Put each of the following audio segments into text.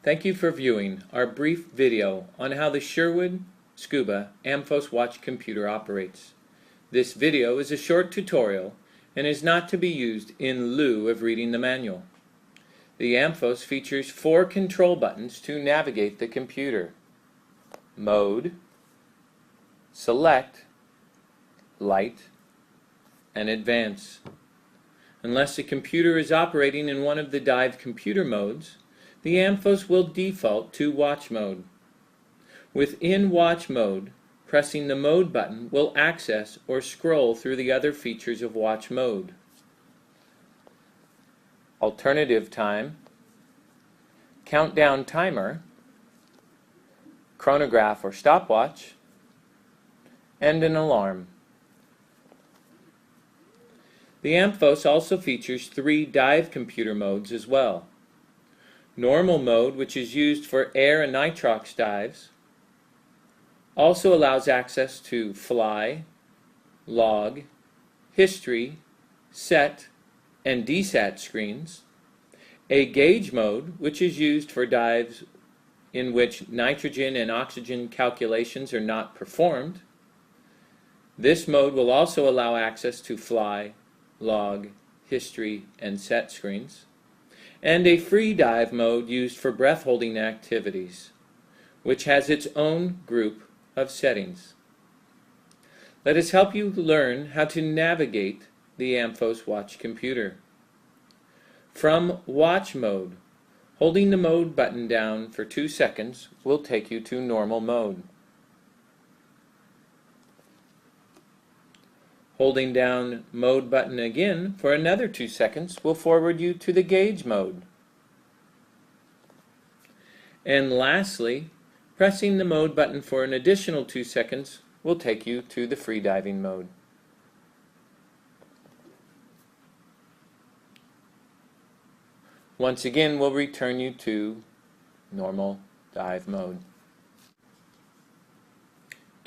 Thank you for viewing our brief video on how the Sherwood Amphos Watch computer operates. This video is a short tutorial and is not to be used in lieu of reading the manual. The Amphos features 4 control buttons to navigate the computer: Mode, Select, Light, and Advance. Unless the computer is operating in one of the dive computer modes, the Amphos will default to watch mode. Within watch mode, pressing the mode button will access or scroll through the other features of watch mode: alternative time, countdown timer, chronograph or stopwatch, and an alarm. The Amphos also features 3 dive computer modes as well. Normal mode, which is used for air and nitrox dives, also allows access to fly, log, history, set, and desat screens. A gauge mode, which is used for dives in which nitrogen and oxygen calculations are not performed. This mode will also allow access to fly, log, history, and set screens. And a free dive mode used for breath holding activities, which has its own group of settings. Let us help you learn how to navigate the Amphos Watch computer. From watch mode, holding the mode button down for 2 seconds will take you to normal mode. Holding down mode button again for another 2 seconds will forward you to the gauge mode. And lastly, pressing the mode button for an additional 2 seconds will take you to the free diving mode. Once again, we'll return you to normal dive mode.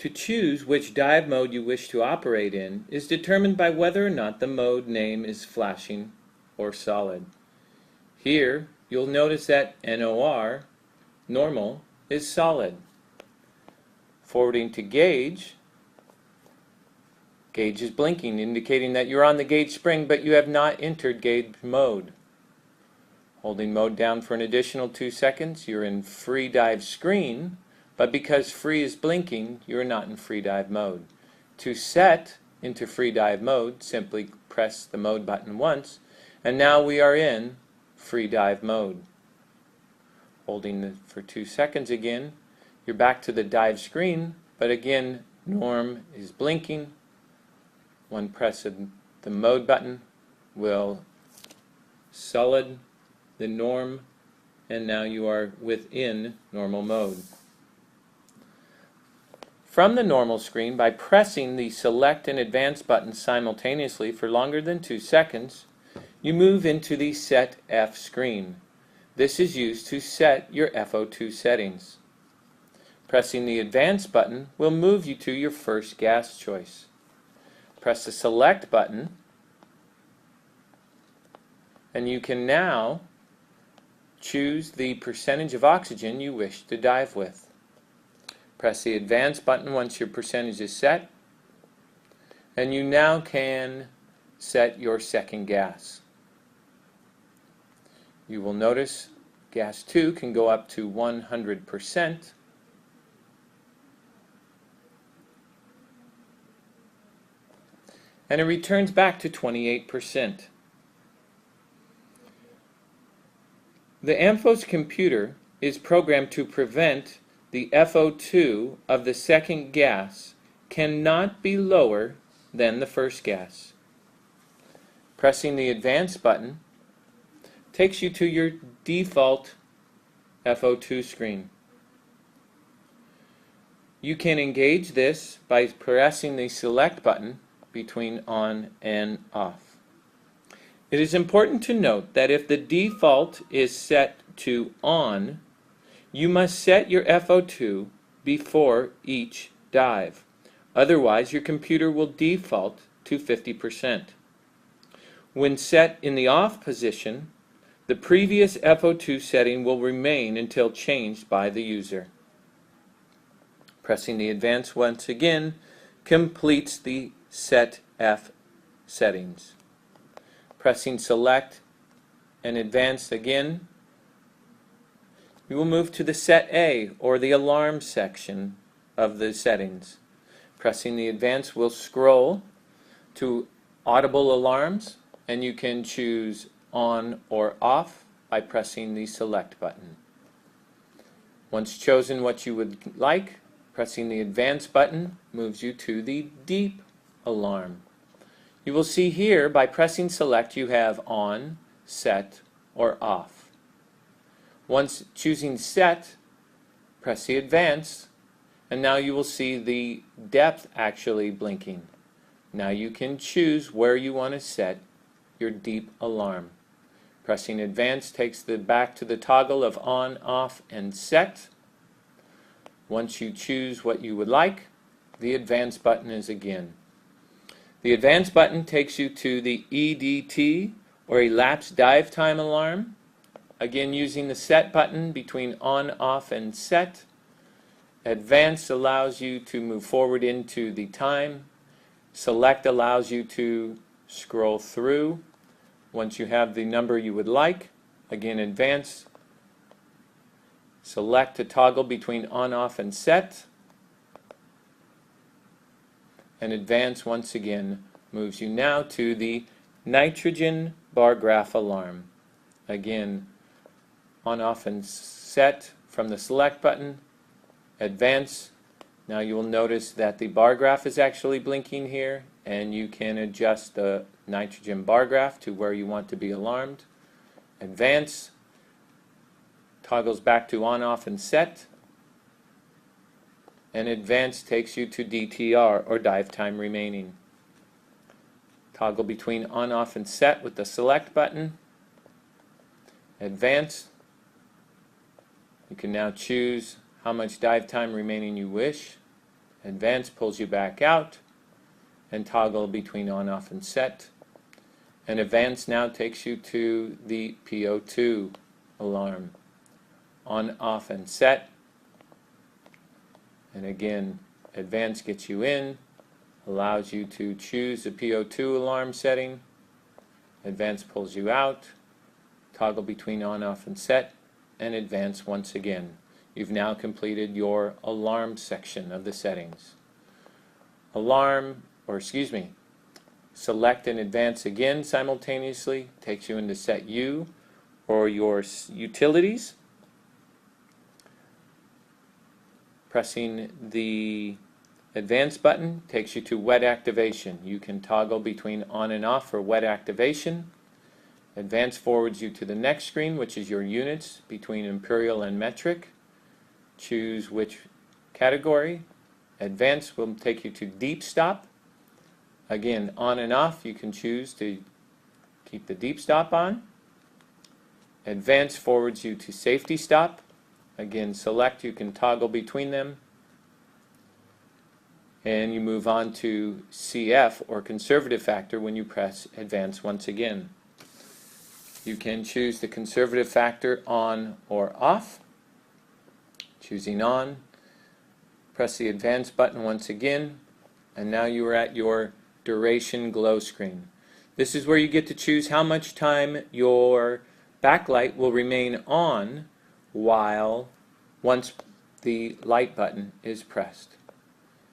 To choose which dive mode you wish to operate in is determined by whether or not the mode name is flashing or solid. Here, you'll notice that NOR, normal, is solid. Forwarding to gauge, gauge is blinking, indicating that you're on the gauge spring, but you have not entered gauge mode. Holding mode down for an additional 2 seconds, you're in free dive screen, but because free is blinking, you're not in free dive mode. To set into free dive mode, simply press the mode button once, and now we are in free dive mode. Holding for 2 seconds again, you're back to the dive screen, but again, norm is blinking. One press of the mode button will solid the norm, and now you are within normal mode. From the normal screen, by pressing the select and advance buttons simultaneously for longer than 2 seconds, you move into the set F screen. This is used to set your FO2 settings. Pressing the advance button will move you to your first gas choice. Press the select button and you can now choose the percentage of oxygen you wish to dive with. Press the advance button once your percentage is set, and you now can set your second gas. You will notice gas 2 can go up to 100%. And it returns back to 28%. The Amphos computer is programmed to prevent the FO2 of the second gas cannot be lower than the first gas. Pressing the advance button takes you to your default FO2 screen. You can engage this by pressing the select button between on and off. It is important to note that if the default is set to on, you must set your FO2 before each dive. Otherwise, your computer will default to 50%. When set in the off position, The previous FO2 setting will remain until changed by the user. Pressing the advance once again completes the Set F settings. Pressing select and advance again, you will move to the Set A, or the alarm section of the settings. Pressing the advance will scroll to audible alarms, and you can choose on or off by pressing the select button. Once chosen what you would like, pressing the advance button moves you to the deep alarm. You will see here by pressing select you have on, set, or off. Once choosing set, press the advance, and now you will see the depth actually blinking. Now you can choose where you want to set your deep alarm. Pressing advance takes the back to the toggle of on, off, and set. Once you choose what you would like, the advance button is again. The advance button takes you to the EDT, or elapsed dive time alarm. Again, using the set button between on, off, and set. Advance allows you to move forward into the time. Select allows you to scroll through. Once you have the number you would like, again advance. Select to toggle between on, off, and set. And advance once again moves you now to the nitrogen bar graph alarm. Again, on, off, and set from the select button. Advance. Now you will notice that the bar graph is actually blinking here, and you can adjust the nitrogen bar graph to where you want to be alarmed. Advance toggles back to on, off, and set. And advance takes you to DTR, or dive time remaining. Toggle between on, off, and set with the select button. Advance. You can now choose how much dive time remaining you wish. Advance pulls you back out, and toggle between on, off, and set. And advance now takes you to the PO2 alarm. On, off, and set. And again, advance gets you in, allows you to choose the PO2 alarm setting. Advance pulls you out, toggle between on, off, and set, and advance once again. You've now completed your alarm section of the settings. Select and advance again simultaneously takes you into Set U, or your utilities. Pressing the advance button takes you to wet activation. You can toggle between on and off for wet activation. Advance forwards you to the next screen, which is your units between imperial and metric. Choose which category. Advance will take you to deep stop. Again, on and off, you can choose to keep the deep stop on. Advance forwards you to safety stop. Again, select, you can toggle between them. And you move on to CF, or conservative factor, when you press advance once again. You can choose the conservative factor on or off. Choosing on, press the advance button once again, and now you are at your duration glow screen. This is where you get to choose how much time your backlight will remain on once the light button is pressed.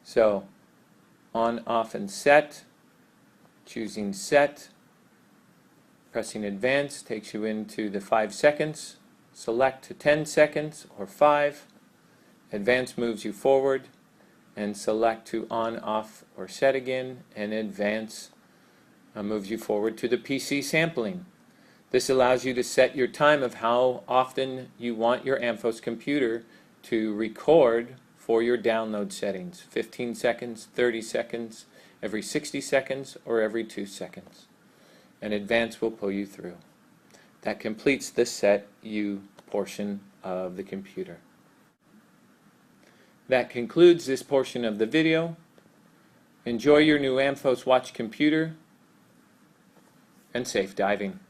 So, on, off, and set. Choosing set. Pressing advance takes you into the 5 seconds. Select to 10 seconds or 5. Advance moves you forward, and select to on, off, or set again, and advance moves you forward to the PC sampling. This allows you to set your time of how often you want your Amphos computer to record for your download settings. 15 seconds, 30 seconds, every 60 seconds, or every 2 seconds. And advance will pull you through. That completes the Set U portion of the computer. That concludes this portion of the video. Enjoy your new Amphos Watch computer, and safe diving.